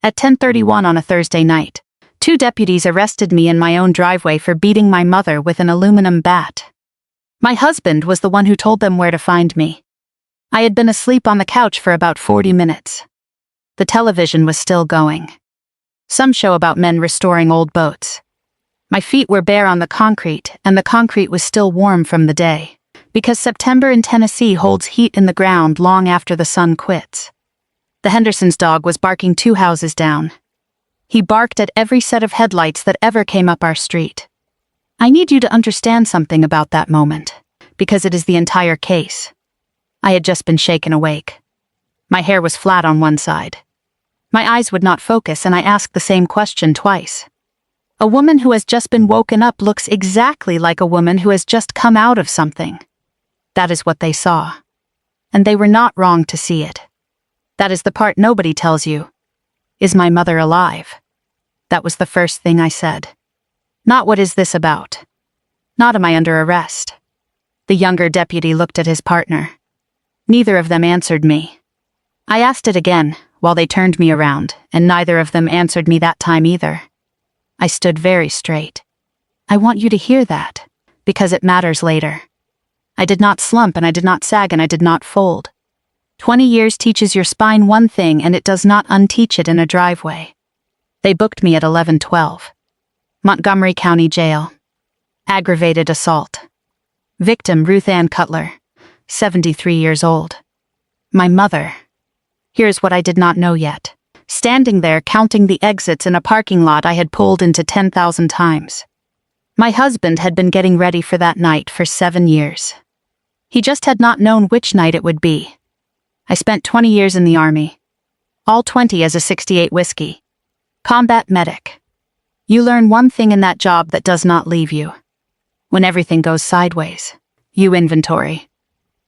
At 10:31 on a Thursday night, 2 deputies arrested me in my own driveway for beating my mother with an aluminum bat. My husband was the one who told them where to find me. I had been asleep on the couch for about 40 minutes. The television was still going. Some show about men restoring old boats. My feet were bare on the concrete, and the concrete was still warm from the day, because September in Tennessee holds heat in the ground long after the sun quits. The Henderson's dog was barking 2 houses down. He barked at every set of headlights that ever came up our street. I need you to understand something about that moment, because it is the entire case. I had just been shaken awake. My hair was flat on one side. My eyes would not focus, and I asked the same question twice. A woman who has just been woken up looks exactly like a woman who has just come out of something. That is what they saw. And they were not wrong to see it. That is the part nobody tells you. Is my mother alive? That was the first thing I said. Not what is this about? Not am I under arrest? The younger deputy looked at his partner. Neither of them answered me. I asked it again, while they turned me around, and neither of them answered me that time either. I stood very straight. I want you to hear that, because it matters later. I did not slump, and I did not sag, and I did not fold. 20 years teaches your spine one thing, and it does not unteach it in a driveway. They booked me at 11:12. Montgomery County Jail. Aggravated assault. Victim Ruth Ann Cutler, 73 years old. My mother. Here's what I did not know yet. Standing there counting the exits in a parking lot I had pulled into 10,000 times. My husband had been getting ready for that night for 7 years. He just had not known which night it would be. I spent 20 years in the Army. All 20 as a 68 whiskey. Combat medic. You learn one thing in that job that does not leave you. When everything goes sideways, you inventory.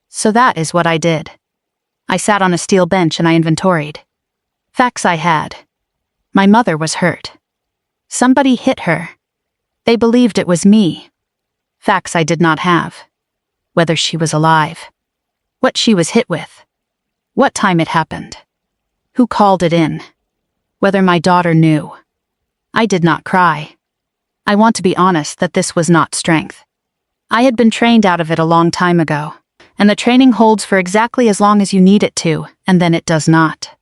So that is what I did. I sat on a steel bench and I inventoried. Facts I had. My mother was hurt. Somebody hit her. They believed it was me. Facts I did not have. Whether she was alive. What she was hit with. What time it happened. Who called it in. Whether my daughter knew. I did not cry. I want to be honest that this was not strength. I had been trained out of it a long time ago, and the training holds for exactly as long as you need it to, and then it does not.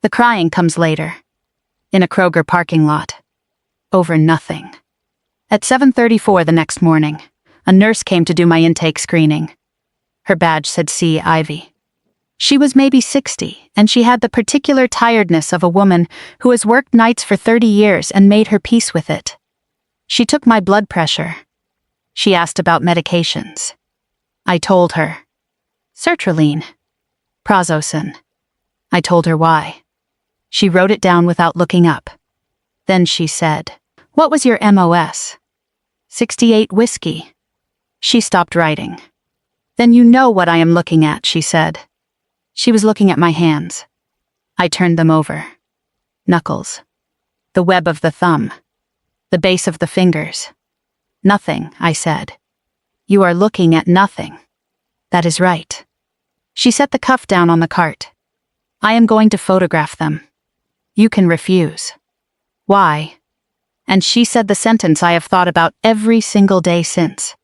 The crying comes later. In a Kroger parking lot. Over nothing. At 7:34 the next morning, a nurse came to do my intake screening. Her badge said C. Ivy. She was maybe 60, and she had the particular tiredness of a woman who has worked nights for 30 years and made her peace with it. She took my blood pressure. She asked about medications. I told her. Sertraline. Prazosin. I told her why. She wrote it down without looking up. Then she said, "What was your MOS?" 68 whiskey. She stopped writing. "Then you know what I am looking at," she said. She was looking at my hands. I turned them over. Knuckles. The web of the thumb. The base of the fingers. "Nothing," I said. "You are looking at nothing." "That is right." She set the cuff down on the cart. "I am going to photograph them. You can refuse." "Why?" And she said the sentence I have thought about every single day since.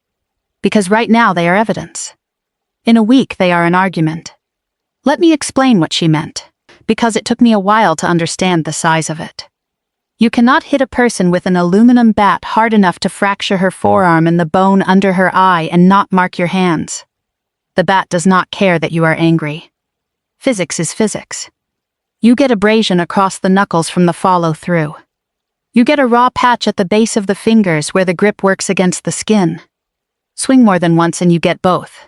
"Because right now they are evidence. In a week they are an argument." Let me explain what she meant, because it took me a while to understand the size of it. You cannot hit a person with an aluminum bat hard enough to fracture her forearm and the bone under her eye and not mark your hands. The bat does not care that you are angry. Physics is physics. You get abrasion across the knuckles from the follow-through. You get a raw patch at the base of the fingers where the grip works against the skin. Swing more than once and you get both.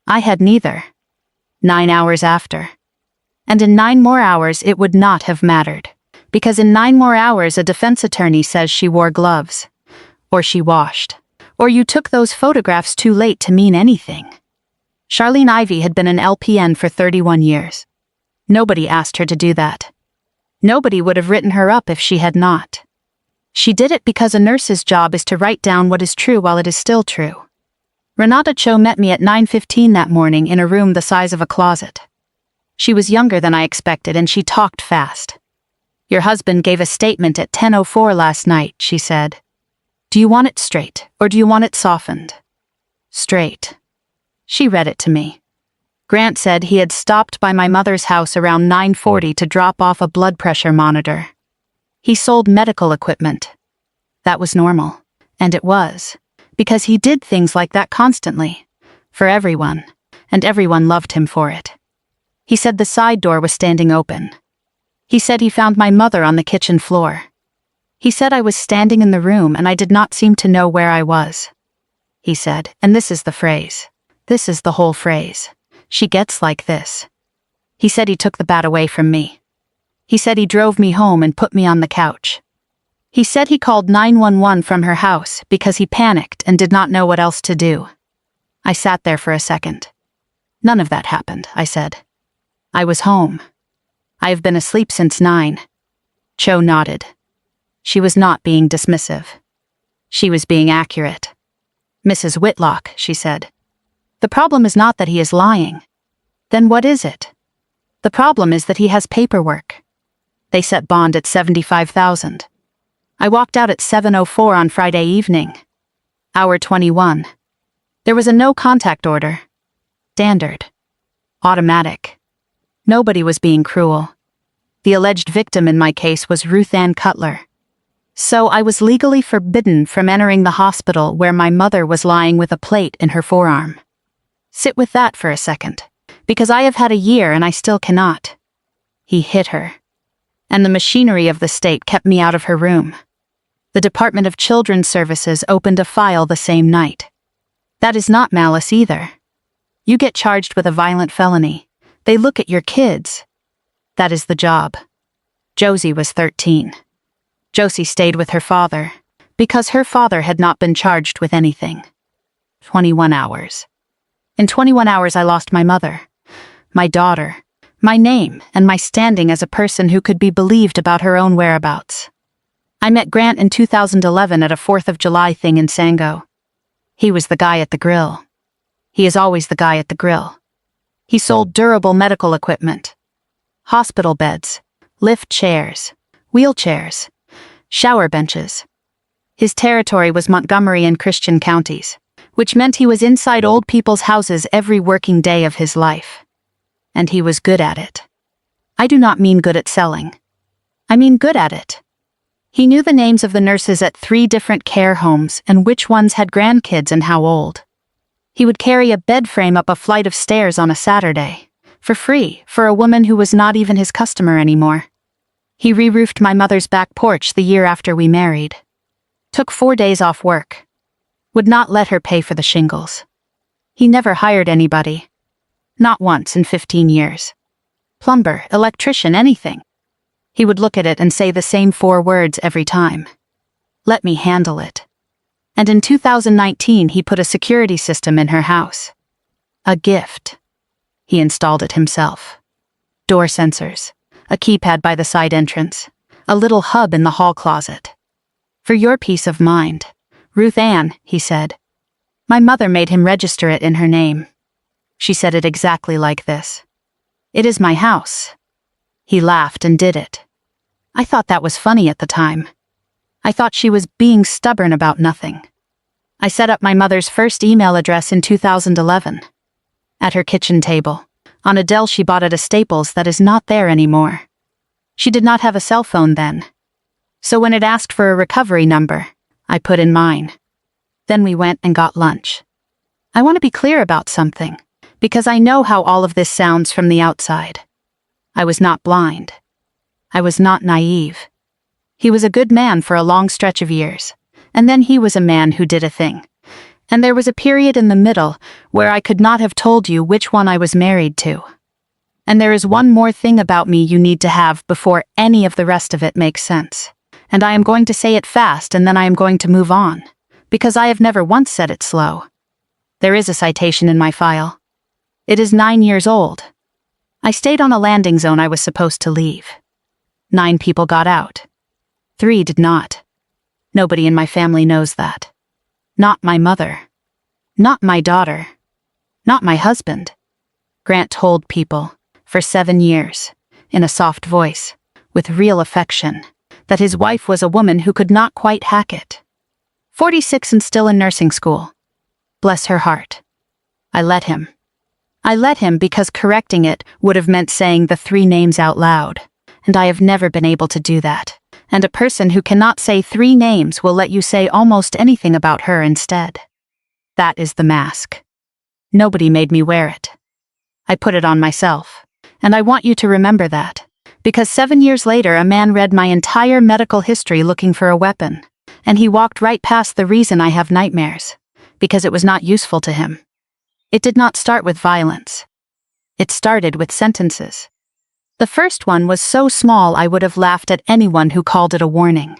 I had neither. 9 hours after. And in 9 more hours it would not have mattered, because in 9 more hours a defense attorney says she wore gloves, or she washed, or you took those photographs too late to mean anything. Charlene Ivy had been an LPN for 31 years. Nobody asked her to do that. Nobody would have written her up if she had not. She did it because a nurse's job is to write down what is true while it is still true. Renata Cho met me at 9:15 that morning in a room the size of a closet. She was younger than I expected and she talked fast. Your husband gave a statement at 10:04 last night, she said. Do you want it straight, or do you want it softened? Straight. She read it to me. Grant said he had stopped by my mother's house around 9:40 to drop off a blood pressure monitor. He sold medical equipment. That was normal. And it was. Because he did things like that constantly. For everyone. And everyone loved him for it. He said the side door was standing open. He said he found my mother on the kitchen floor. He said I was standing in the room and I did not seem to know where I was. He said, and this is the phrase. This is the whole phrase. She gets like this. He said he took the bat away from me. He said he drove me home and put me on the couch. He said he called 911 from her house because he panicked and did not know what else to do. I sat there for a second. None of that happened, I said. I was home. I have been asleep since 9. Cho nodded. She was not being dismissive. She was being accurate. Mrs. Whitlock, she said. The problem is not that he is lying. Then what is it? The problem is that he has paperwork. They set bond at $75,000. I walked out at 7:04 on Friday evening. Hour 21. There was a no-contact order. Standard. Automatic. Nobody was being cruel. The alleged victim in my case was Ruth Ann Cutler. So I was legally forbidden from entering the hospital where my mother was lying with a plate in her forearm. Sit with that for a second, because I have had a year and I still cannot. He hit her. And the machinery of the state kept me out of her room. The Department of Children's Services opened a file the same night. That is not malice either. You get charged with a violent felony. They look at your kids. That is the job. Josie was 13. Josie stayed with her father, because her father had not been charged with anything. 21 hours. In 21 hours I lost my mother, my daughter, my name, and my standing as a person who could be believed about her own whereabouts. I met Grant in 2011 at a 4th of July thing in Sango. He was the guy at the grill. He is always the guy at the grill. He sold durable medical equipment. Hospital beds, lift chairs, wheelchairs, shower benches. His territory was Montgomery and Christian counties, which meant he was inside old people's houses every working day of his life. And he was good at it. I do not mean good at selling. I mean good at it. He knew the names of the nurses at 3 different care homes and which ones had grandkids and how old. He would carry a bed frame up a flight of stairs on a Saturday, for free, for a woman who was not even his customer anymore. He re-roofed my mother's back porch the year after we married. Took 4 days off work. Would not let her pay for the shingles. He never hired anybody. Not once in 15 years. Plumber, electrician, anything. He would look at it and say the same 4 words every time. Let me handle it. And in 2019 he put a security system in her house. A gift. He installed it himself. Door sensors. A keypad by the side entrance. A little hub in the hall closet. For your peace of mind. Ruth Ann, he said. My mother made him register it in her name. She said it exactly like this. It is my house. He laughed and did it. I thought that was funny at the time. I thought she was being stubborn about nothing. I set up my mother's first email address in 2011. At her kitchen table, on a Dell she bought at a Staples that is not there anymore. She did not have a cell phone then. So when it asked for a recovery number, I put in mine. Then we went and got lunch. I want to be clear about something, because I know how all of this sounds from the outside. I was not blind. I was not naive. He was a good man for a long stretch of years, and then he was a man who did a thing. And there was a period in the middle where I could not have told you which one I was married to. And there is one more thing about me you need to have before any of the rest of it makes sense. And I am going to say it fast and then I am going to move on, because I have never once said it slow. There is a citation in my file. It is 9 years old. I stayed on a landing zone I was supposed to leave. 9 people got out. 3 did not. Nobody in my family knows that. Not my mother. Not my daughter. Not my husband. Grant told people, for 7 years, in a soft voice, with real affection, that his wife was a woman who could not quite hack it. 46 and still in nursing school. Bless her heart. I let him. I let him because correcting it would have meant saying the 3 names out loud, and I have never been able to do that, and a person who cannot say 3 names will let you say almost anything about her instead. That is the mask. Nobody made me wear it. I put it on myself, and I want you to remember that, because 7 years later a man read my entire medical history looking for a weapon, and he walked right past the reason I have nightmares, because it was not useful to him. It did not start with violence. It started with sentences. The first one was so small I would have laughed at anyone who called it a warning.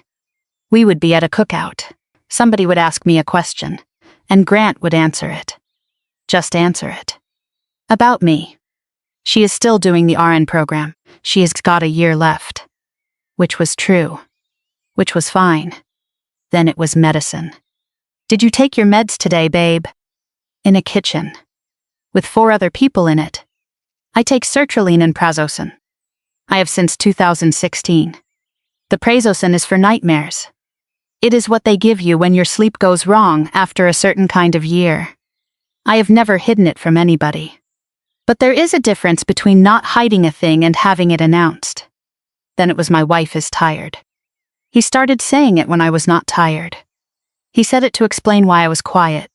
We would be at a cookout. Somebody would ask me a question, and Grant would answer it. Just answer it. About me. She is still doing the RN program. She has got a year left. Which was true. Which was fine. Then it was medicine. Did you take your meds today, babe? In a kitchen. With 4 other people in it. I take sertraline and prazosin. I have since 2016. The prazosin is for nightmares. It is what they give you when your sleep goes wrong after a certain kind of year. I have never hidden it from anybody. But there is a difference between not hiding a thing and having it announced. Then it was my wife is tired. He started saying it when I was not tired. He said it to explain why I was quiet.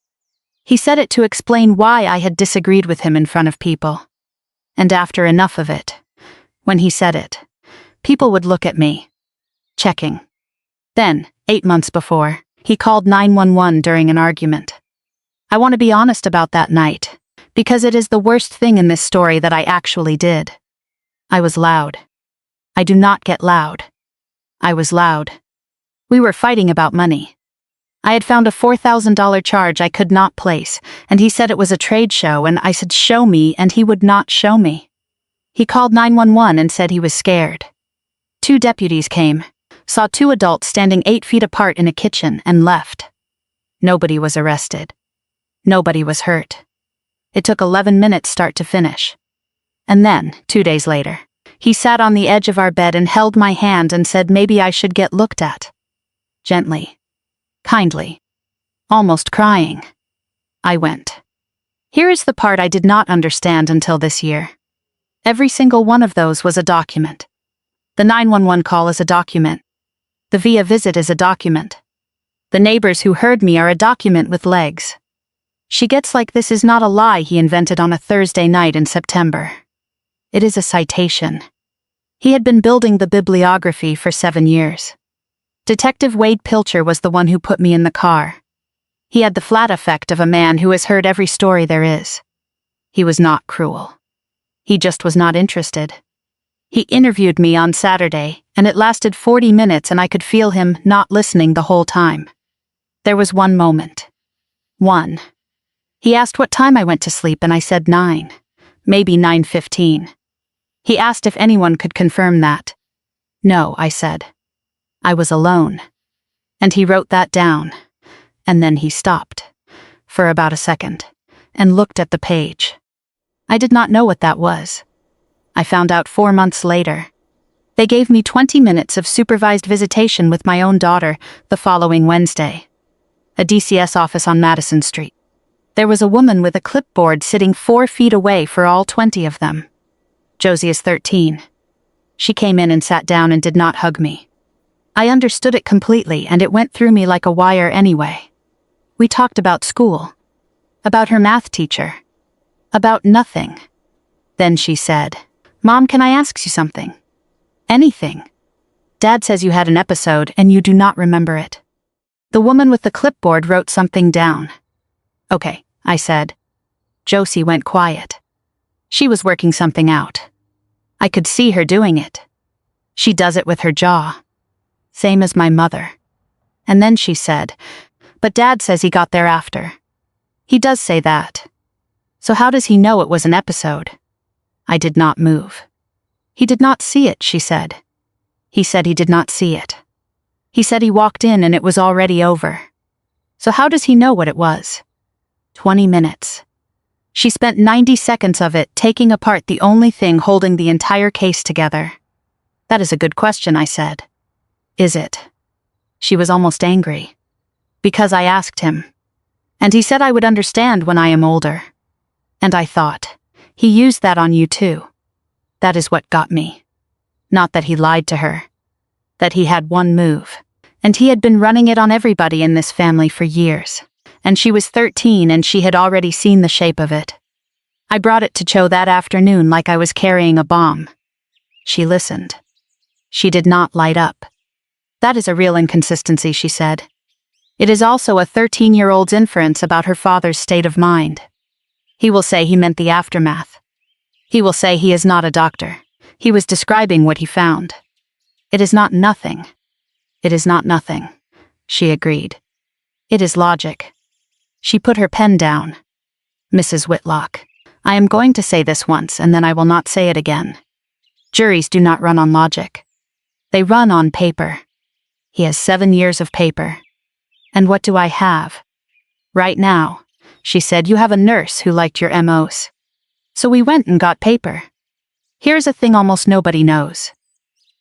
He said it to explain why I had disagreed with him in front of people. And after enough of it, when he said it, people would look at me. Checking. Then, 8 months before, he called 911 during an argument. I want to be honest about that night, because it is the worst thing in this story that I actually did. I was loud. I do not get loud. I was loud. We were fighting about money. I had found a $4,000 charge I could not place, and he said it was a trade show, and I said show me, and he would not show me. He called 911 and said he was scared. 2 deputies came, saw 2 adults standing 8 feet apart in a kitchen, and left. Nobody was arrested. Nobody was hurt. It took 11 minutes start to finish. And then, 2 days later, he sat on the edge of our bed and held my hand and said maybe I should get looked at. Gently. Kindly. Almost crying. I went. Here is the part I did not understand until this year. Every single one of those was a document. The 911 call is a document. The via visit is a document. The neighbors who heard me are a document with legs. She gets like this is not a lie he invented on a Thursday night in September. It is a citation. He had been building the bibliography for 7 years. Detective Wade Pilcher was the one who put me in the car. He had the flat effect of a man who has heard every story there is. He was not cruel. He just was not interested. He interviewed me on Saturday, and it lasted 40 minutes and I could feel him not listening the whole time. There was one moment. One. He asked what time I went to sleep and I said 9. Maybe 9:15. He asked if anyone could confirm that. No, I said. I was alone. And he wrote that down. And then he stopped. For about a second. And looked at the page. I did not know what that was. I found out 4 months later. They gave me 20 minutes of supervised visitation with my own daughter the following Wednesday. A DCS office on Madison Street. There was a woman with a clipboard sitting 4 feet away for all 20 of them. Josie is 13. She came in and sat down and did not hug me. I understood it completely and it went through me like a wire anyway. We talked about school. About her math teacher. About nothing. Then she said, "Mom, can I ask you something?" "Anything." "Dad says you had an episode and you do not remember it." The woman with the clipboard wrote something down. "Okay," I said. Josie went quiet. She was working something out. I could see her doing it. She does it with her jaw. Same as my mother. And then she said, "But Dad says he got there after." "He does say that. So how does he know it was an episode?" I did not move. "He did not see it," she said. He said he did not see it. He said he walked in and it was already over. So how does he know what it was? 20 minutes. She spent 90 seconds of it taking apart the only thing holding the entire case together. That is a good question, I said. Is it? She was almost angry. Because I asked him. And he said I would understand when I am older. And I thought, he used that on you too. That is what got me. Not that he lied to her. That he had one move. And he had been running it on everybody in this family for years. And she was 13 and she had already seen the shape of it. I brought it to Cho that afternoon like I was carrying a bomb. She listened. She did not light up. That is a real inconsistency, she said. It is also a 13-year-old's inference about her father's state of mind. He will say he meant the aftermath. He will say he is not a doctor. He was describing what he found. It is not nothing. It is not nothing, she agreed. It is logic. She put her pen down. Mrs. Whitlock, I am going to say this once and then I will not say it again. Juries do not run on logic. They run on paper. He has 7 years of paper. And what do I have? Right now, she said, you have a nurse who liked your MOs. So we went and got paper. Here's a thing almost nobody knows.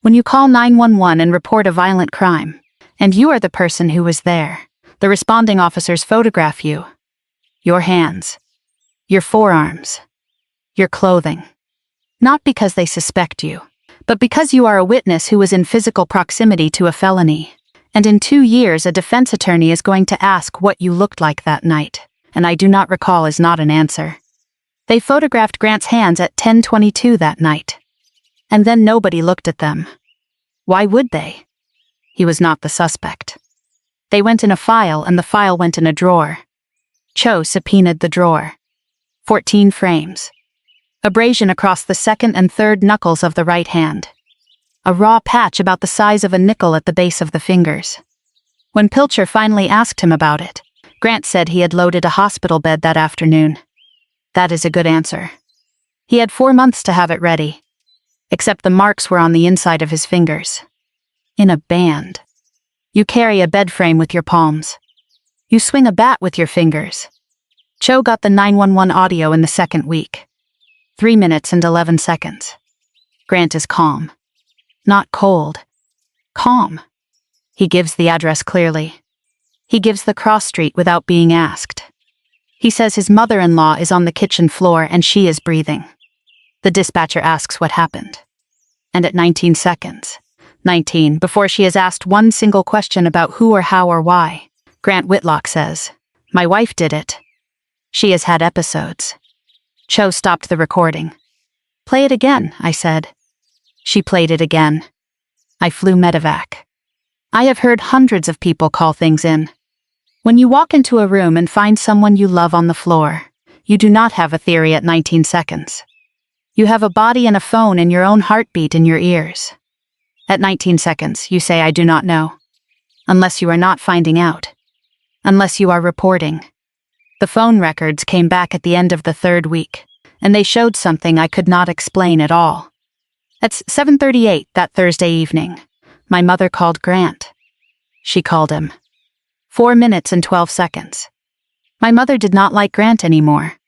When you call 911 and report a violent crime, and you are the person who was there, the responding officers photograph you. Your hands. Your forearms. Your clothing. Not because they suspect you, but because you are a witness who was in physical proximity to a felony. And in 2 years a defense attorney is going to ask what you looked like that night, and I do not recall is not an answer. They photographed Grant's hands at 10:22 that night. And then nobody looked at them. Why would they? He was not the suspect. They went in a file and the file went in a drawer. Cho subpoenaed the drawer. 14 frames. Abrasion across the second and third knuckles of the right hand. A raw patch about the size of a nickel at the base of the fingers. When Pilcher finally asked him about it, Grant said he had loaded a hospital bed that afternoon. That is a good answer. He had 4 months to have it ready. Except the marks were on the inside of his fingers. In a band. You carry a bed frame with your palms. You swing a bat with your fingers. Cho got the 911 audio in the second week. 3 minutes and 11 seconds. Grant is calm. Not cold. Calm. He gives the address clearly. He gives the cross street without being asked. He says his mother-in-law is on the kitchen floor and she is breathing. The dispatcher asks what happened. And at 19 seconds, 19, before she has asked one single question about who or how or why, Grant Whitlock says, "My wife did it. She has had episodes." Cho stopped the recording. "Play it again," I said. She played it again. I flew medevac. I have heard hundreds of people call things in. When you walk into a room and find someone you love on the floor, you do not have a theory at 19 seconds. You have a body and a phone and your own heartbeat in your ears. At 19 seconds, you say, "I do not know." Unless you are not finding out. Unless you are reporting. The phone records came back at the end of the 3rd week, and they showed something I could not explain at all. At 7:38 that Thursday evening, my mother called Grant. She called him. 4 minutes and 12 seconds. My mother did not like Grant anymore.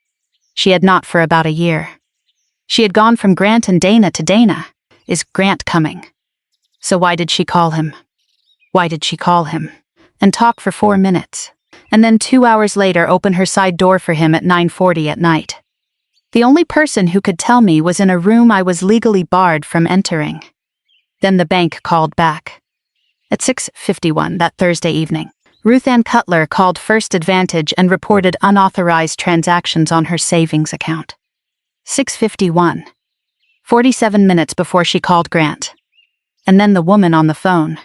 She had not for about a year. She had gone from Grant and Dana to Dana. Is Grant coming? So why did she call him? Why did she call him? And talk for 4 minutes. And then 2 hours later open her side door for him at 9:40 at night. The only person who could tell me was in a room I was legally barred from entering. Then the bank called back. At 6:51 that Thursday evening, Ruth Ann Cutler called First Advantage and reported unauthorized transactions on her savings account. 6:51. 47 minutes before she called Grant. And then the woman on the phone,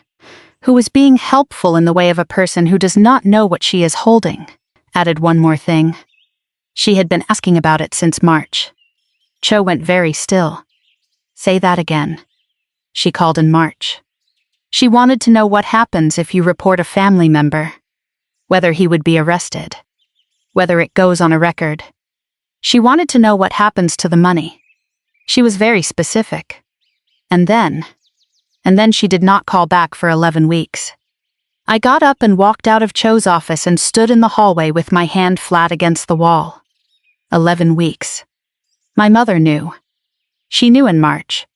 who was being helpful in the way of a person who does not know what she is holding, added one more thing. She had been asking about it since March. Cho went very still. "Say that again." She called in March. She wanted to know what happens if you report a family member. Whether he would be arrested. Whether it goes on a record. She wanted to know what happens to the money. She was very specific. And then she did not call back for 11 weeks. I got up and walked out of Cho's office and stood in the hallway with my hand flat against the wall. 11 weeks. My mother knew. She knew in March.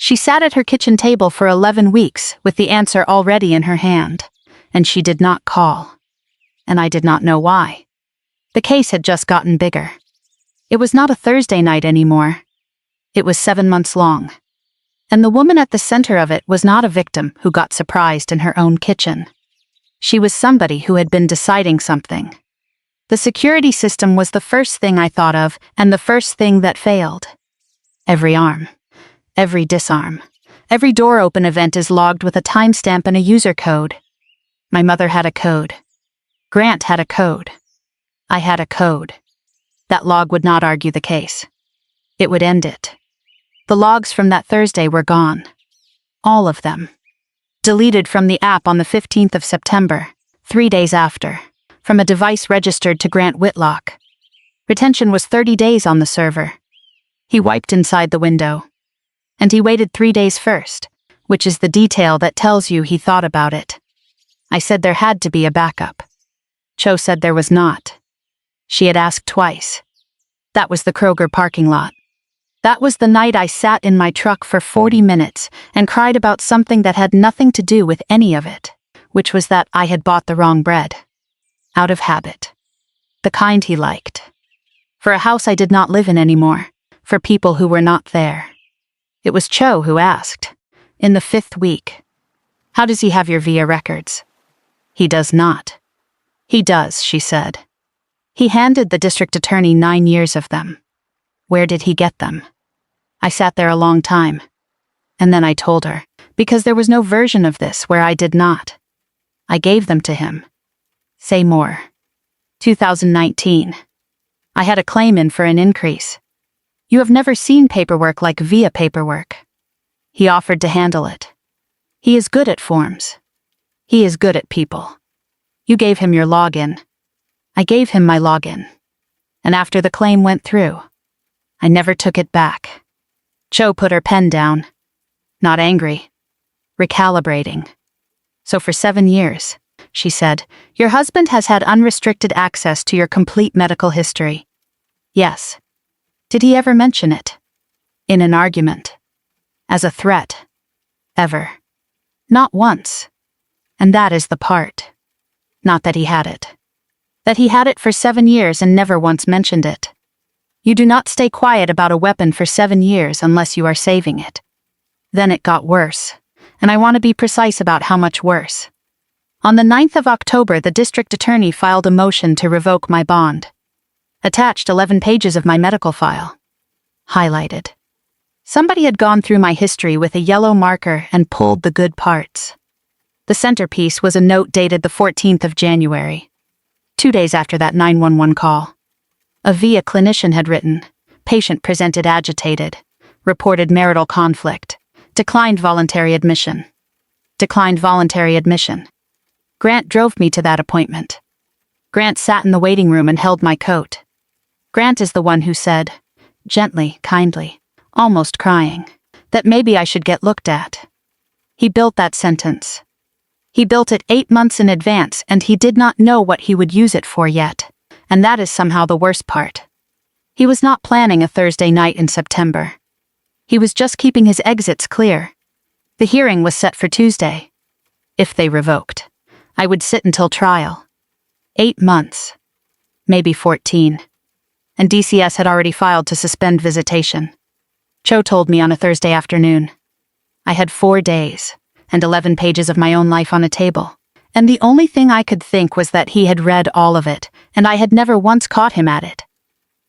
She sat at her kitchen table for 11 weeks with the answer already in her hand, and she did not call. And I did not know why. The case had just gotten bigger. It was not a Thursday night anymore. It was 7 months long. And the woman at the center of it was not a victim who got surprised in her own kitchen. She was somebody who had been deciding something. The security system was the first thing I thought of, and the first thing that failed. Every arm. Every disarm. Every door open event is logged with a timestamp and a user code. My mother had a code. Grant had a code. I had a code. That log would not argue the case. It would end it. The logs from that Thursday were gone. All of them. Deleted from the app on the 15th of September, 3 days after, from a device registered to Grant Whitlock. Retention was 30 days on the server. He wiped inside the window. And he waited 3 days first, which is the detail that tells you he thought about it. I said there had to be a backup. Cho said there was not. She had asked twice. That was the Kroger parking lot. That was the night I sat in my truck for 40 minutes and cried about something that had nothing to do with any of it, which was that I had bought the wrong bread. Out of habit. The kind he liked. For a house I did not live in anymore, for people who were not there. It was Cho who asked, in the 5th week. How does he have your VIA records? He does not. He does, she said. He handed the district attorney 9 years of them. Where did he get them? I sat there a long time. And then I told her, because there was no version of this where I did not. I gave them to him. Say more. 2019. I had a claim in for an increase. You have never seen paperwork like VIA paperwork. He offered to handle it. He is good at forms. He is good at people. You gave him your login. I gave him my login. And after the claim went through, I never took it back. Cho put her pen down. Not angry. Recalibrating. So for 7 years, she said, your husband has had unrestricted access to your complete medical history. Yes. Did he ever mention it? In an argument? As a threat? Ever? Not once. And that is the part. Not that he had it. That he had it for 7 years and never once mentioned it. You do not stay quiet about a weapon for 7 years unless you are saving it. Then it got worse. And I want to be precise about how much worse. On the 9th of October, the district attorney filed a motion to revoke my bond. Attached 11 pages of my medical file. Highlighted. Somebody had gone through my history with a yellow marker and pulled the good parts. The centerpiece was a note dated the 14th of January, 2 days after that 911 call. A VIA clinician had written, patient presented agitated, reported marital conflict, declined voluntary admission. Declined voluntary admission. Grant drove me to that appointment. Grant sat in the waiting room and held my coat. Grant is the one who said, gently, kindly, almost crying, that maybe I should get looked at. He built that sentence. He built it 8 months in advance, and he did not know what he would use it for yet, and that is somehow the worst part. He was not planning a Thursday night in September. He was just keeping his exits clear. The hearing was set for Tuesday. If they revoked, I would sit until trial. 8 months. Maybe 14. And DCS had already filed to suspend visitation. Cho told me on a Thursday afternoon. I had 4 days, and 11 pages of my own life on a table, and the only thing I could think was that he had read all of it, and I had never once caught him at it.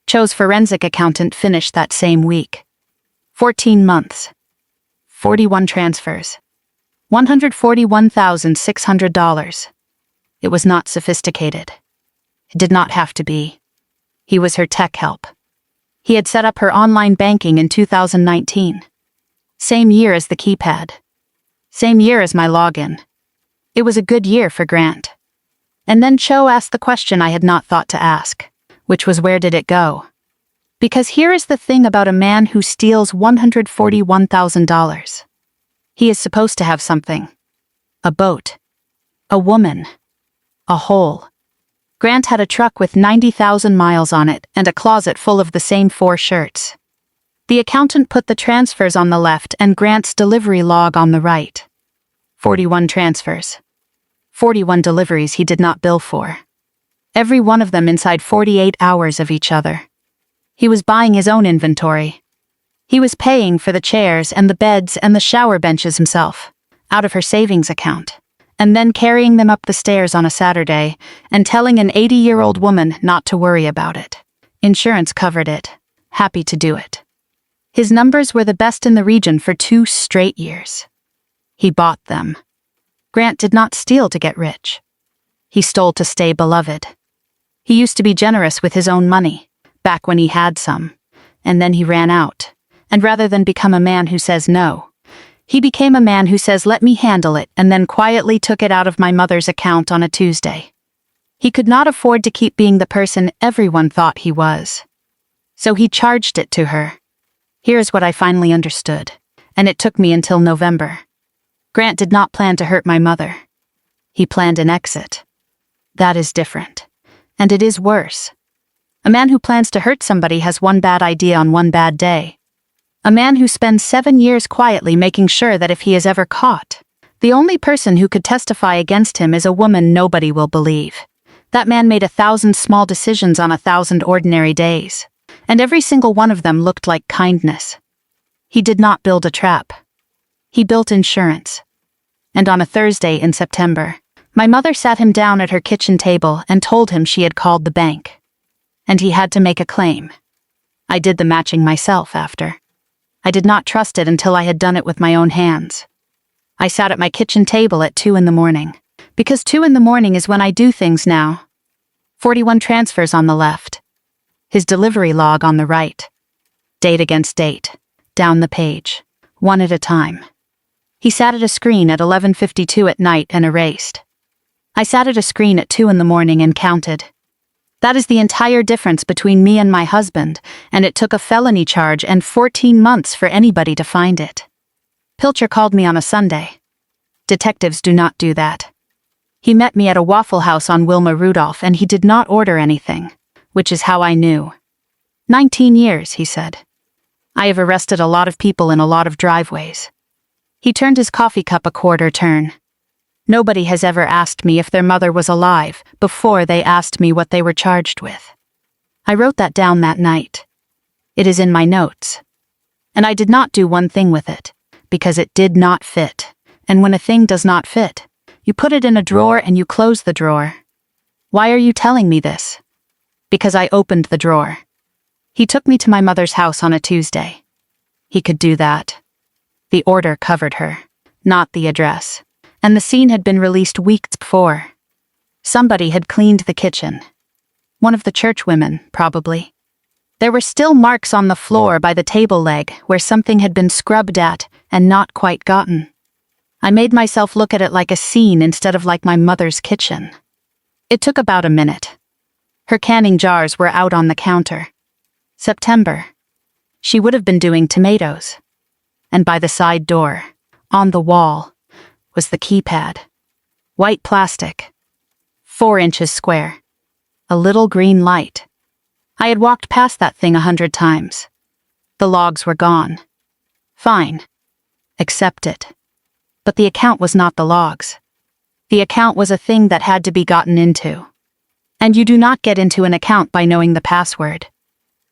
Cho's forensic accountant finished that same week. 14 months. 41 transfers. $141,600. It was not sophisticated. It did not have to be. He was her tech help. He had set up her online banking in 2019. Same year as the keypad. Same year as my login. It was a good year for Grant. And then Cho asked the question I had not thought to ask, which was where did it go? Because here is the thing about a man who steals $141,000. He is supposed to have something. A boat. A woman. A hole. Grant had a truck with 90,000 miles on it and a closet full of the same 4 shirts. The accountant put the transfers on the left and Grant's delivery log on the right. 41 transfers. 41 deliveries he did not bill for. Every one of them inside 48 hours of each other. He was buying his own inventory. He was paying for the chairs and the beds and the shower benches himself, out of her savings account, and then carrying them up the stairs on a Saturday and telling an 80-year-old woman not to worry about it. Insurance covered it. Happy to do it. His numbers were the best in the region for 2 straight years. He bought them. Grant did not steal to get rich. He stole to stay beloved. He used to be generous with his own money, back when he had some, and then he ran out. And rather than become a man who says no, he became a man who says let me handle it and then quietly took it out of my mother's account on a Tuesday. He could not afford to keep being the person everyone thought he was. So he charged it to her. Here's what I finally understood, and it took me until November. Grant did not plan to hurt my mother. He planned an exit. That is different. And it is worse. A man who plans to hurt somebody has one bad idea on one bad day. A man who spends 7 years quietly making sure that if he is ever caught, the only person who could testify against him is a woman nobody will believe. That man made 1,000 small decisions on 1,000 ordinary days. And every single one of them looked like kindness. He did not build a trap. He built insurance. And on a Thursday in September, my mother sat him down at her kitchen table and told him she had called the bank. And he had to make a claim. I did the matching myself after. I did not trust it until I had done it with my own hands. I sat at my kitchen table at 2 a.m, because 2 a.m. is when I do things now. 41 transfers on the left. His delivery log on the right. Date against date. Down the page. One at a time. He sat at a screen at 11:52 at night and erased. I sat at a screen at 2 a.m. and counted. That is the entire difference between me and my husband, and it took a felony charge and 14 months for anybody to find it. Pilcher called me on a Sunday. Detectives do not do that. He met me at a Waffle House on Wilma Rudolph and he did not order anything. Which is how I knew. 19 years, he said. I have arrested a lot of people in a lot of driveways. He turned his coffee cup a quarter turn. Nobody has ever asked me if their mother was alive before they asked me what they were charged with. I wrote that down that night. It is in my notes. And I did not do one thing with it, because it did not fit. And when a thing does not fit, you put it in a drawer and you close the drawer. Why are you telling me this? Because I opened the drawer. He took me to my mother's house on a Tuesday. He could do that. The order covered her, not the address, and the scene had been released weeks before. Somebody had cleaned the kitchen. One of the church women, probably. There were still marks on the floor by the table leg where something had been scrubbed at and not quite gotten. I made myself look at it like a scene instead of like my mother's kitchen. It took about a minute. Her canning jars were out on the counter. September. She would have been doing tomatoes. And by the side door, on the wall, was the keypad. White plastic. 4 inches square. A little green light. I had walked past that thing 100 times. The logs were gone. Fine. Accept it. But the account was not the logs. The account was a thing that had to be gotten into. And you do not get into an account by knowing the password.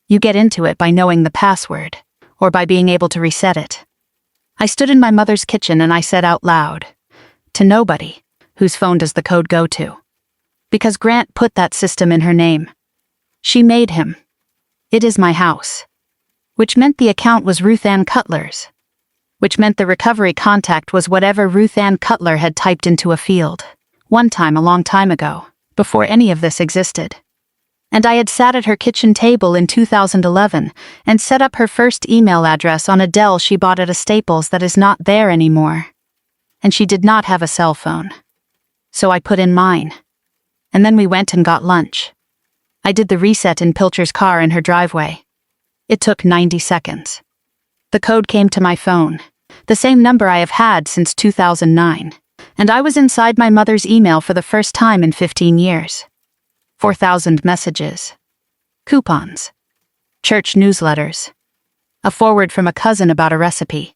You get into it by knowing the password, or by being able to reset it. I stood in my mother's kitchen and I said out loud, to nobody, whose phone does the code go to? Because Grant put that system in her name. She made him. It is my house. Which meant the account was Ruth Ann Cutler's. Which meant the recovery contact was whatever Ruth Ann Cutler had typed into a field, one time a long time ago. Before any of this existed. And I had sat at her kitchen table in 2011 and set up her first email address on a Dell she bought at a Staples that is not there anymore. And she did not have a cell phone. So I put in mine. And then we went and got lunch. I did the reset in Pilcher's car in her driveway. It took 90 seconds. The code came to my phone, the same number I have had since 2009. And I was inside my mother's email for the first time in 15 years. 4,000 messages. Coupons. Church newsletters. a forward from a cousin about a recipe.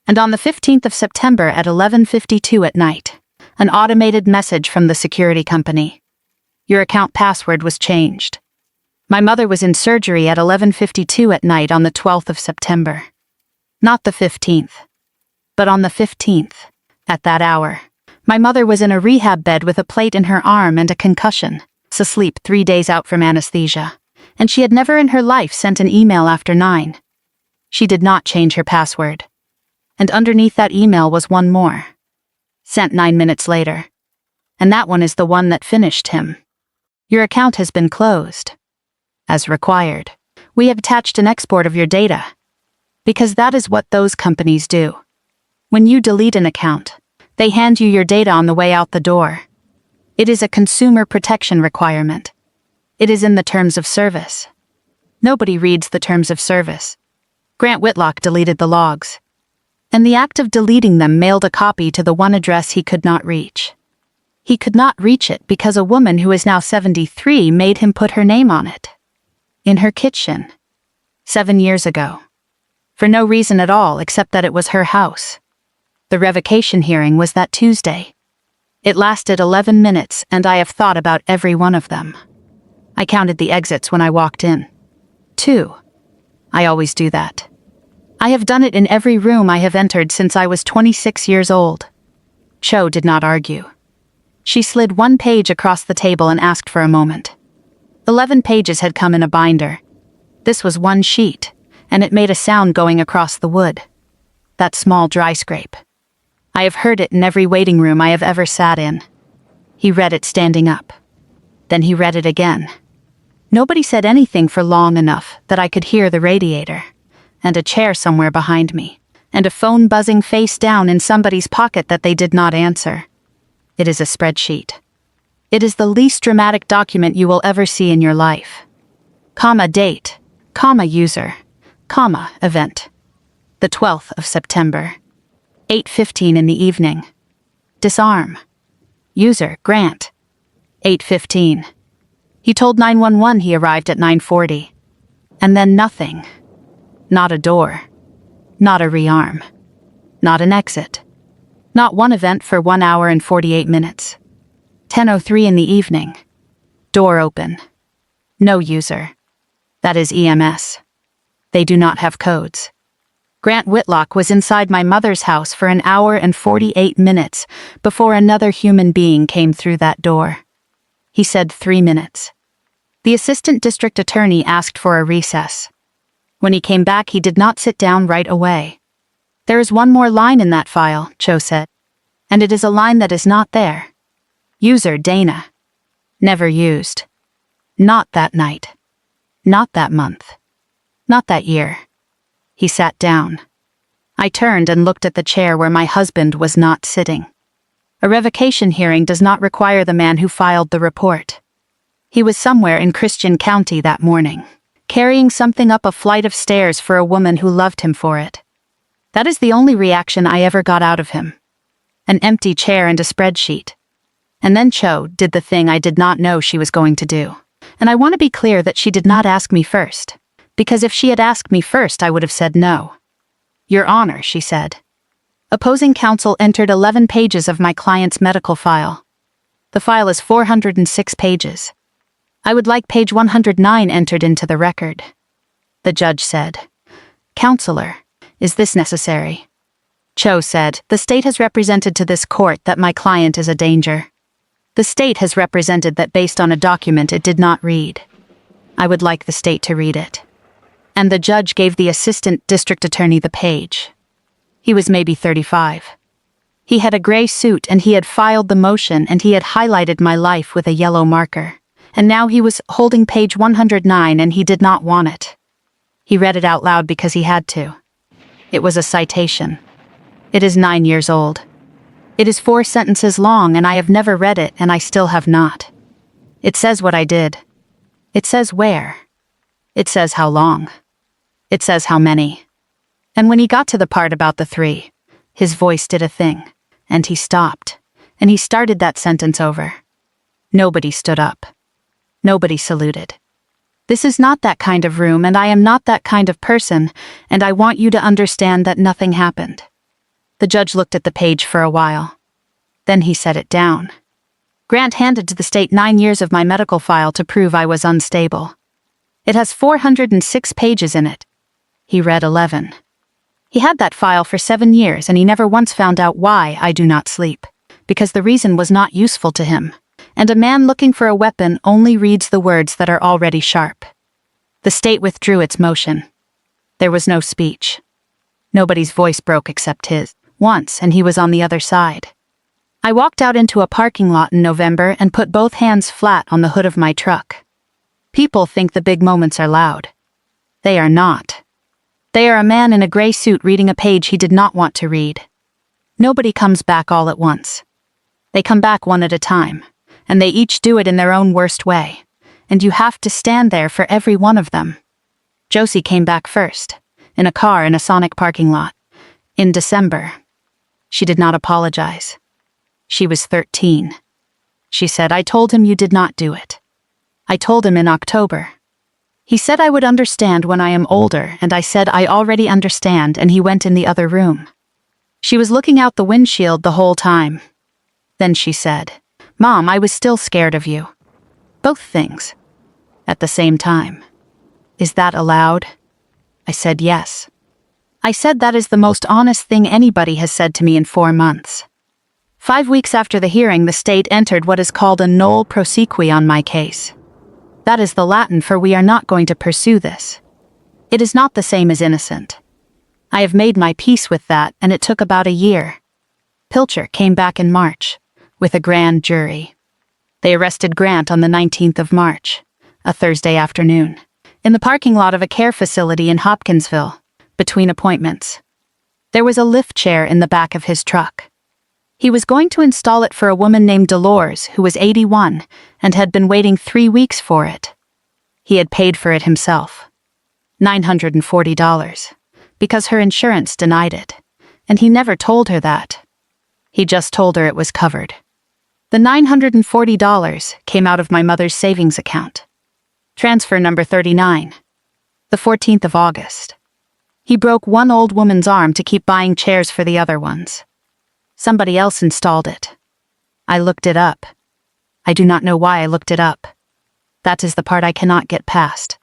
And on the 15th of September at 11:52 at night, an automated message from the security company. Your account password was changed. My mother was in surgery at 11:52 at night on the 12th of September. Not the 15th. But on the 15th, at that hour, my mother was in a rehab bed with a plate in her arm and a concussion, asleep 3 days out from anesthesia, and she had never in her life sent an email after 9. She did not change her password. And underneath that email was one more. Sent 9 minutes later. And that one is the one that finished him. Your account has been closed. As required, we have attached an export of your data. Because that is what those companies do. When you delete an account, they hand you your data on the way out the door. It is a consumer protection requirement. It is in the terms of service. Nobody reads the terms of service. Grant Whitlock deleted the logs. And the act of deleting them mailed a copy to the one address he could not reach. He could not reach it because a woman who is now 73 made him put her name on it. In her kitchen. 7 years ago. For no reason at all except that it was her house. The revocation hearing was that Tuesday. It lasted 11 minutes and I have thought about every one of them. I counted the exits when I walked in. 2. I always do that. I have done it in every room I have entered since I was 26 years old. Cho did not argue. She slid one page across the table and asked for a moment. 11 pages had come in a binder. This was one sheet, and it made a sound going across the wood. That small dry scrape. I have heard it in every waiting room I have ever sat in. He read it standing up. Then he read it again. Nobody said anything for long enough that I could hear the radiator, and a chair somewhere behind me, and a phone buzzing face down in somebody's pocket that they did not answer. It is a spreadsheet. It is the least dramatic document you will ever see in your life. Comma date, comma user, comma event. The 12th of September. 8:15 in the evening. Disarm. User, Grant. 8:15. He told 911 he arrived at 9:40. And then nothing. Not a door. Not a rearm. Not an exit. Not one event for 1 hour and 48 minutes. 10:03 in the evening. Door open. No user. That is EMS. They do not have codes. Grant Whitlock was inside my mother's house for 1 hour and 48 minutes before another human being came through that door. He said 3 minutes. The assistant district attorney asked for a recess. When he came back, he did not sit down right away. There is one more line in that file, Cho said. And it is a line that is not there. User Dana. Never used. Not that night. Not that month. Not that year. He sat down. I turned and looked at the chair where my husband was not sitting. A revocation hearing does not require the man who filed the report. He was somewhere in Christian County that morning, carrying something up a flight of stairs for a woman who loved him for it. That is the only reaction I ever got out of him. An empty chair and a spreadsheet. And then Cho did the thing I did not know she was going to do. And I want to be clear that she did not ask me first. Because if she had asked me first, I would have said no. Your Honor, she said. Opposing counsel entered 11 pages of my client's medical file. The file is 406 pages. I would like page 109 entered into the record. The judge said, Counselor, is this necessary? Cho said, the state has represented to this court that my client is a danger. The state has represented that based on a document it did not read. I would like the state to read it. And the judge gave the assistant district attorney the page. He was maybe 35. He had a gray suit and he had filed the motion and he had highlighted my life with a yellow marker. And now he was holding page 109 and he did not want it. He read it out loud because he had to. It was a citation. It is 9 years old. It is 4 sentences long and I have never read it and I still have not. It says what I did. It says where. It says how long. It says how many. And when he got to the part about the 3, his voice did a thing, and he stopped, and he started that sentence over. Nobody stood up. Nobody saluted. This is not that kind of room, and I am not that kind of person, and I want you to understand that nothing happened." The judge looked at the page for a while. Then he set it down. Grant handed to the state 9 years of my medical file to prove I was unstable. It has 406 pages in it. He read 11. He had that file for 7 years, and he never once found out why I do not sleep, because the reason was not useful to him, and a man looking for a weapon only reads the words that are already sharp. The state withdrew its motion. There was no speech. Nobody's voice broke except his. Once, and he was on the other side. I walked out into a parking lot in November and put both hands flat on the hood of my truck. People think the big moments are loud. They are not. They are a man in a gray suit reading a page he did not want to read. Nobody comes back all at once. They come back one at a time, and they each do it in their own worst way, and you have to stand there for every one of them. Josie came back first, in a car in a Sonic parking lot, in December. She did not apologize. She was 13. She said, "I told him you did not do it. I told him in October. He said I would understand when I am older, and I said I already understand, and he went in the other room." She was looking out the windshield the whole time. Then she said, "Mom, I was still scared of you." Both things. At the same time. "Is that allowed?" I said yes. I said that is the most honest thing anybody has said to me in 4 months. 5 weeks after the hearing, the state entered what is called a nolle prosequi on my case. That is the Latin for "we are not going to pursue this." It is not the same as innocent. I have made my peace with that, and it took about a year. Pilcher came back in March, with a grand jury. They arrested Grant on the 19th of March, a Thursday afternoon, in the parking lot of a care facility in Hopkinsville, between appointments. There was a lift chair in the back of his truck. He was going to install it for a woman named Dolores, who was 81, and had been waiting 3 weeks for it. He had paid for it himself. $940, because her insurance denied it, and he never told her that. He just told her it was covered. The $940 came out of my mother's savings account. Transfer number 39. The 14th of August. He broke one old woman's arm to keep buying chairs for the other ones. Somebody else installed it. I looked it up. I do not know why I looked it up. That is the part I cannot get past.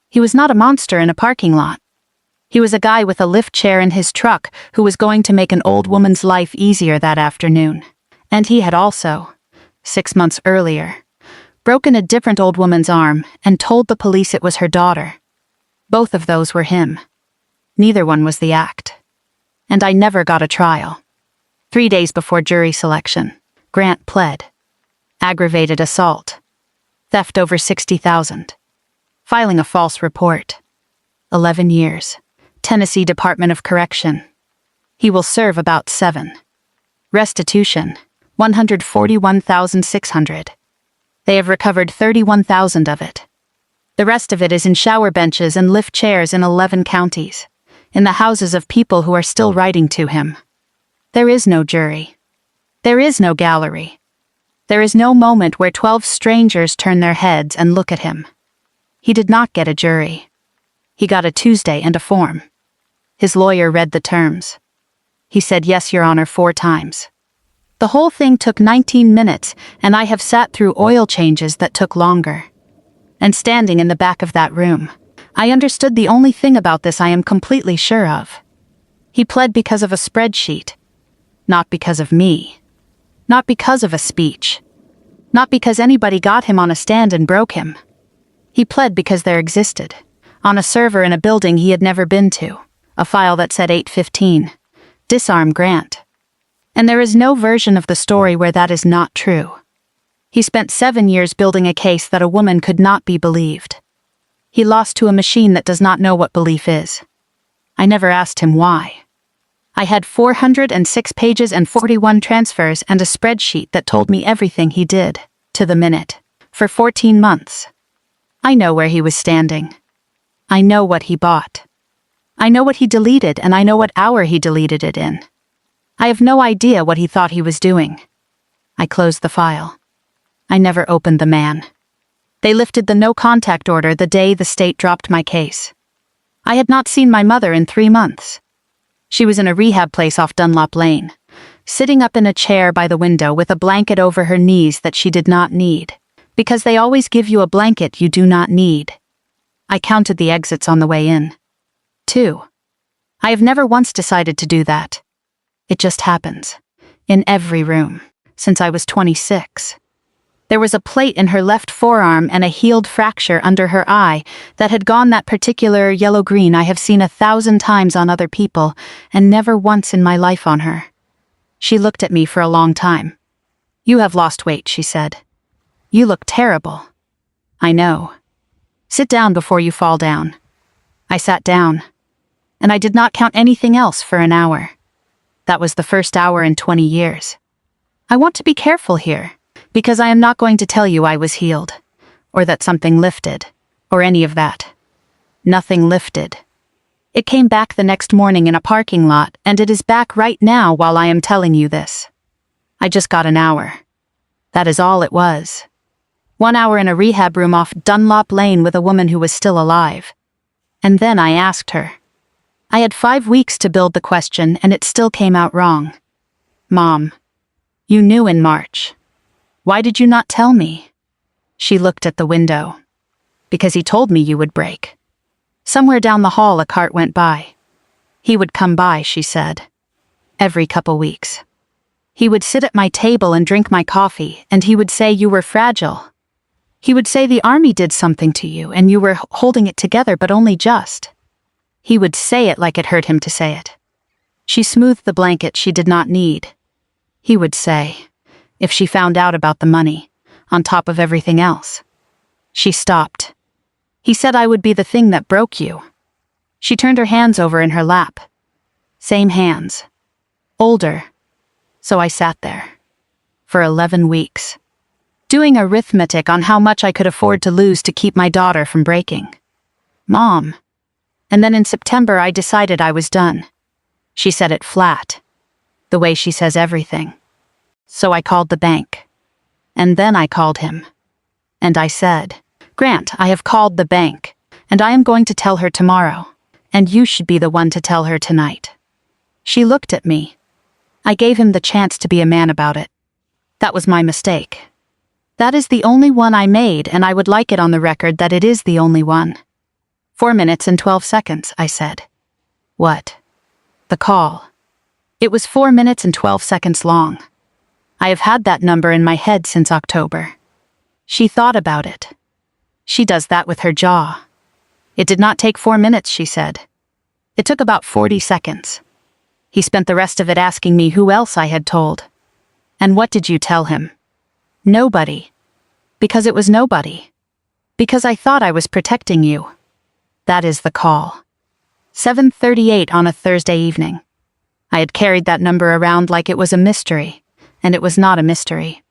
He was not a monster in a parking lot. He was a guy with a lift chair in his truck who was going to make an old woman's life easier that afternoon. And he had also, 6 months earlier, broken a different old woman's arm and told the police it was her daughter. Both of those were him. Neither one was the act. And I never got a trial. 3 days before jury selection, Grant pled. Aggravated assault. Theft over $60,000. Filing a false report. 11 years. Tennessee Department of Correction. He will serve about 7. Restitution, $141,600. They have recovered $31,000 of it. The rest of it is in shower benches and lift chairs in 11 counties, in the houses of people who are still writing to him. There is no jury. There is no gallery. There is no moment where 12 strangers turn their heads and look at him. He did not get a jury. He got a Tuesday and a form. His lawyer read the terms. He said, "Yes, Your Honor," 4 times. The whole thing took 19 minutes, and I have sat through oil changes that took longer. And standing in the back of that room, I understood the only thing about this I am completely sure of. He pled because of a spreadsheet. Not because of me. Not because of a speech. Not because anybody got him on a stand and broke him. He pled because there existed, on a server in a building he had never been to, a file that said 815, "Disarm Grant." And there is no version of the story where that is not true. He spent 7 years building a case that a woman could not be believed. He lost to a machine that does not know what belief is. I never asked him why. I had 406 pages and 41 transfers and a spreadsheet that told me everything he did, to the minute, for 14 months. I know where he was standing. I know what he bought. I know what he deleted, and I know what hour he deleted it in. I have no idea what he thought he was doing. I closed the file. I never opened the man. They lifted the no-contact order the day the state dropped my case. I had not seen my mother in 3 months. She was in a rehab place off Dunlop Lane, sitting up in a chair by the window with a blanket over her knees that she did not need, because they always give you a blanket you do not need. I counted the exits on the way in. 2. I have never once decided to do that. It just happens. In every room, since I was 26. There was a plate in her left forearm and a healed fracture under her eye that had gone that particular yellow-green I have seen 1,000 times on other people and never once in my life on her. She looked at me for a long time. "You have lost weight," she said. "You look terrible." "I know. Sit down before you fall down." I sat down, and I did not count anything else for an hour. That was the first hour in 20 years. I want to be careful here, because I am not going to tell you I was healed, or that something lifted, or any of that. Nothing lifted. It came back the next morning in a parking lot, and it is back right now while I am telling you this. I just got an hour. That is all it was. 1 hour in a rehab room off Dunlop Lane with a woman who was still alive. And then I asked her. I had 5 weeks to build the question, and it still came out wrong. "Mom, you knew in March. Why did you not tell me?" She looked at the window. "Because he told me you would break." Somewhere down the hall a cart went by. "He would come by," she said. "Every couple weeks. He would sit at my table and drink my coffee, and he would say you were fragile. He would say the army did something to you and you were holding it together, but only just. He would say it like it hurt him to say it." She smoothed the blanket she did not need. He would say, if she found out about the money, on top of everything else. She stopped. "He said I would be the thing that broke you." She turned her hands over in her lap. Same hands. Older. So I sat there. For 11 weeks. Doing arithmetic on how much I could afford to lose to keep my daughter from breaking. "Mom." And then in September I decided I was done. She said it flat. The way she says everything. So I called the bank. And then I called him. And I said, "Grant, I have called the bank, and I am going to tell her tomorrow, and you should be the one to tell her tonight." She looked at me. I gave him the chance to be a man about it. That was my mistake. That is the only one I made, and I would like it on the record that it is the only one. 4 minutes and 12 seconds, I said. What? The call. It was 4 minutes and 12 seconds long. I have had that number in my head since October. She thought about it. She does that with her jaw. It did not take 4 minutes, she said. It took about 40 seconds. He spent the rest of it asking me who else I had told. And what did you tell him? Nobody. Because it was nobody. Because I thought I was protecting you. That is the call. 7:38 on a Thursday evening. I had carried that number around like it was a mystery, and it was not a mystery.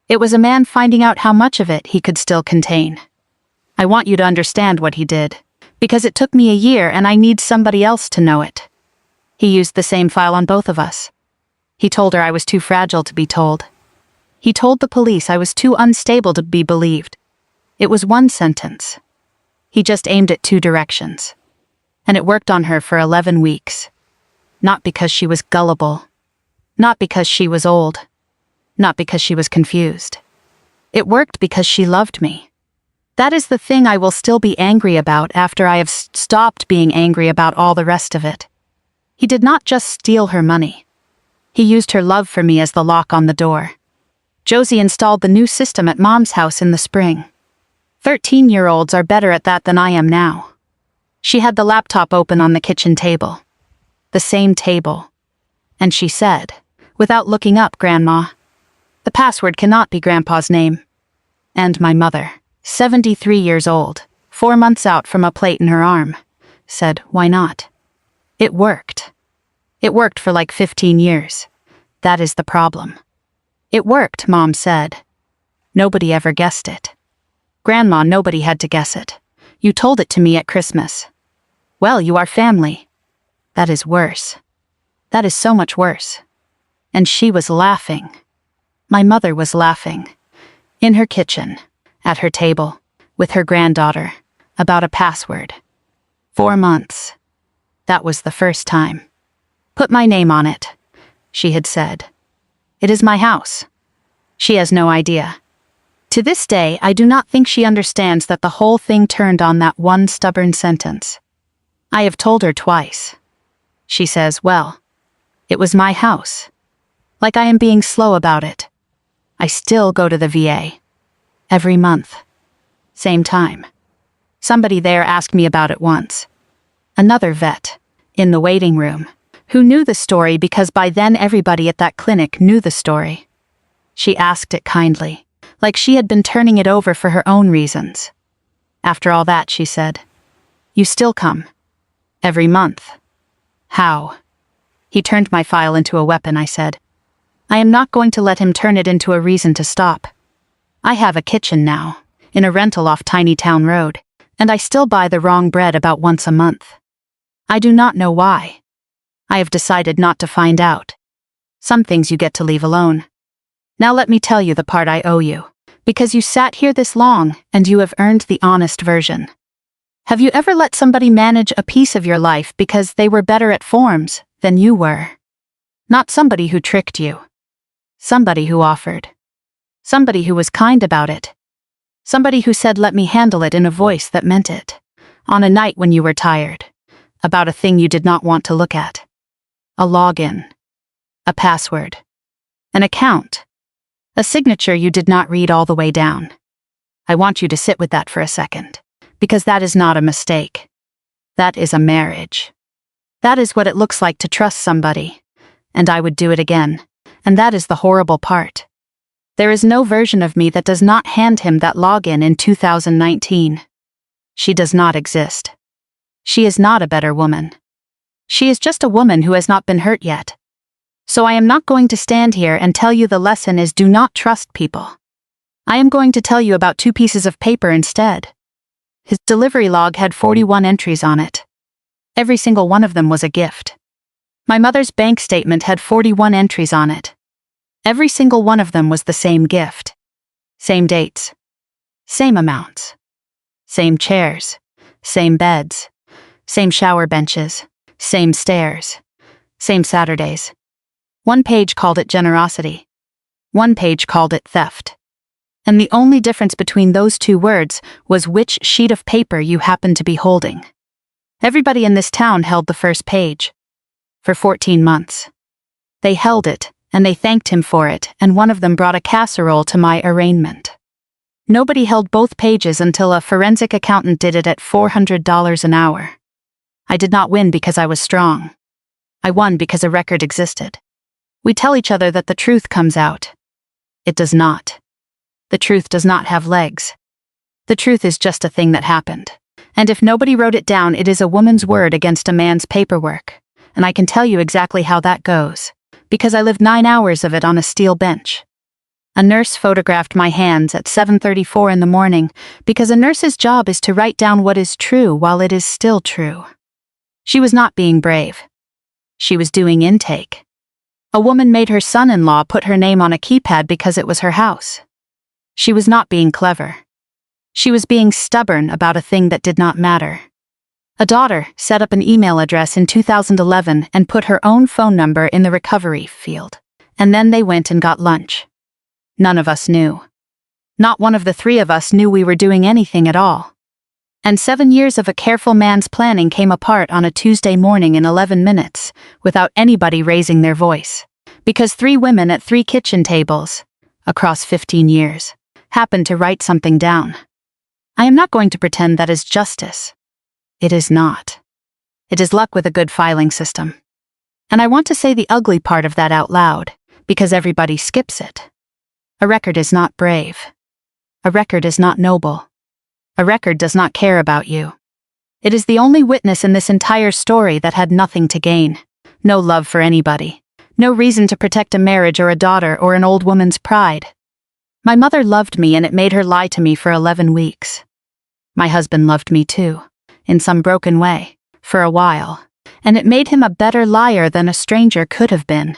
It was a man finding out how much of it he could still contain. I want you to understand what he did, because it took me a year and I need somebody else to know it. He used the same file on both of us. He told her I was too fragile to be told. He told the police I was too unstable to be believed. It was one sentence. He just aimed at 2 directions. And it worked on her for 11 weeks. Not because she was gullible. Not because she was old. Not because she was confused. It worked because she loved me. That is the thing I will still be angry about after I have stopped being angry about all the rest of it. He did not just steal her money. He used her love for me as the lock on the door. Josie installed the new system at Mom's house in the spring. 13-year-olds are better at that than I am now. She had the laptop open on the kitchen table. The same table. And she said, without looking up, "Grandma, the password cannot be Grandpa's name." And my mother, 73 years old, 4 months out from a plate in her arm, said, "Why not?" It worked. It worked for like 15 years. That is the problem. It worked, Mom said. Nobody ever guessed it. Grandma, nobody had to guess it. You told it to me at Christmas. Well, you are family. That is worse. That is so much worse. And she was laughing. My mother was laughing. In her kitchen, at her table, with her granddaughter, about a password. 4 months. That was the first time. Put my name on it, she had said. It is my house. She has no idea. To this day, I do not think she understands that the whole thing turned on that one stubborn sentence. I have told her twice. She says, well, it was my house. Like I am being slow about it. I still go to the VA. Every month. Same time. Somebody there asked me about it once. Another vet, in the waiting room, who knew the story because by then everybody at that clinic knew the story. She asked it kindly, like she had been turning it over for her own reasons. After all that, she said, you still come. Every month. How? He turned my file into a weapon, I said. I am not going to let him turn it into a reason to stop. I have a kitchen now, in a rental off Tiny Town Road, and I still buy the wrong bread about once a month. I do not know why. I have decided not to find out. Some things you get to leave alone. Now let me tell you the part I owe you, because you sat here this long and you have earned the honest version. Have you ever let somebody manage a piece of your life because they were better at forms than you were? Not somebody who tricked you. Somebody who offered. Somebody who was kind about it. Somebody who said let me handle it in a voice that meant it. On a night when you were tired. About a thing you did not want to look at. A login. A password. An account. A signature you did not read all the way down. I want you to sit with that for a second, because that is not a mistake. That is a marriage. That is what it looks like to trust somebody. And I would do it again. And that is the horrible part. There is no version of me that does not hand him that login in 2019. She does not exist. She is not a better woman. She is just a woman who has not been hurt yet. So I am not going to stand here and tell you the lesson is do not trust people. I am going to tell you about 2 pieces of paper instead. His delivery log had 41 entries on it. Every single one of them was a gift. My mother's bank statement had 41 entries on it. Every single one of them was the same gift. Same dates. Same amounts. Same chairs. Same beds. Same shower benches. Same stairs. Same Saturdays. One page called it generosity. One page called it theft. And the only difference between those 2 words was which sheet of paper you happened to be holding. Everybody in this town held the first page. For 14 months. They held it, and they thanked him for it, and one of them brought a casserole to my arraignment. Nobody held both pages until a forensic accountant did it at $400 an hour. I did not win because I was strong. I won because a record existed. We tell each other that the truth comes out. It does not. The truth does not have legs. The truth is just a thing that happened. And if nobody wrote it down, it is a woman's word against a man's paperwork. And I can tell you exactly how that goes, because I lived 9 hours of it on a steel bench. A nurse photographed my hands at 7:34 in the morning, because a nurse's job is to write down what is true while it is still true. She was not being brave. She was doing intake. A woman made her son-in-law put her name on a keypad because it was her house. She was not being clever. She was being stubborn about a thing that did not matter. A daughter set up an email address in 2011 and put her own phone number in the recovery field, and then they went and got lunch. None of us knew. Not one of the 3 of us knew we were doing anything at all. And 7 years of a careful man's planning came apart on a Tuesday morning in 11 minutes, without anybody raising their voice, because 3 women at 3 kitchen tables, across 15 years, happened to write something down. I am not going to pretend that is justice. It is not. It is luck with a good filing system. And I want to say the ugly part of that out loud, because everybody skips it. A record is not brave. A record is not noble. A record does not care about you. It is the only witness in this entire story that had nothing to gain. No love for anybody. No reason to protect a marriage or a daughter or an old woman's pride. My mother loved me and it made her lie to me for 11 weeks. My husband loved me too, in some broken way, for a while, and it made him a better liar than a stranger could have been.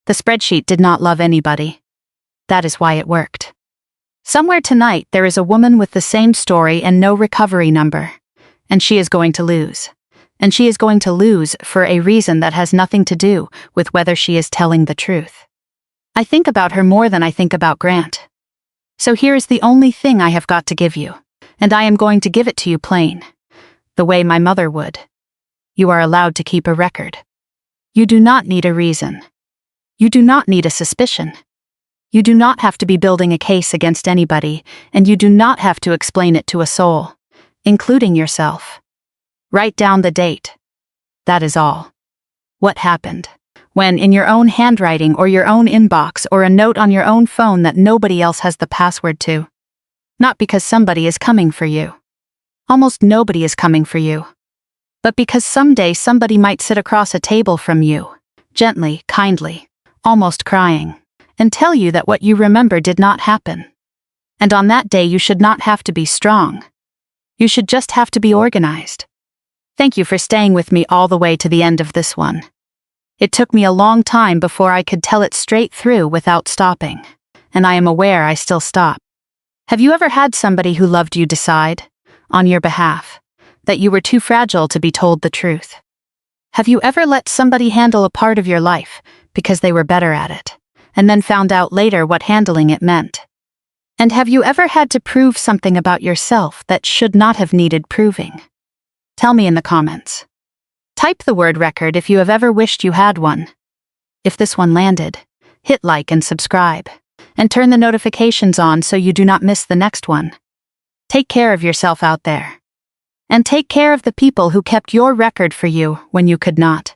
The spreadsheet did not love anybody. That is why it worked. Somewhere tonight there is a woman with the same story and no recovery number. And she is going to lose. And she is going to lose for a reason that has nothing to do with whether she is telling the truth. I think about her more than I think about Grant. So here is the only thing I have got to give you, and I am going to give it to you plain, the way my mother would. You are allowed to keep a record. You do not need a reason. You do not need a suspicion. You do not have to be building a case against anybody, and you do not have to explain it to a soul, including yourself. Write down the date. That is all. What happened? When, in your own handwriting or your own inbox or a note on your own phone that nobody else has the password to. Not because somebody is coming for you. Almost nobody is coming for you. But because someday somebody might sit across a table from you, gently, kindly, almost crying, and tell you that what you remember did not happen. And on that day you should not have to be strong. You should just have to be organized. Thank you for staying with me all the way to the end of this one. It took me a long time before I could tell it straight through without stopping, and I am aware I still stop. Have you ever had somebody who loved you decide, on your behalf, that you were too fragile to be told the truth? Have you ever let somebody handle a part of your life because they were better at it, and then found out later what handling it meant? And have you ever had to prove something about yourself that should not have needed proving? Tell me in the comments. Type the word record if you have ever wished you had one. If this one landed, hit like and subscribe, and turn the notifications on so you do not miss the next one. Take care of yourself out there. And take care of the people who kept your record for you when you could not.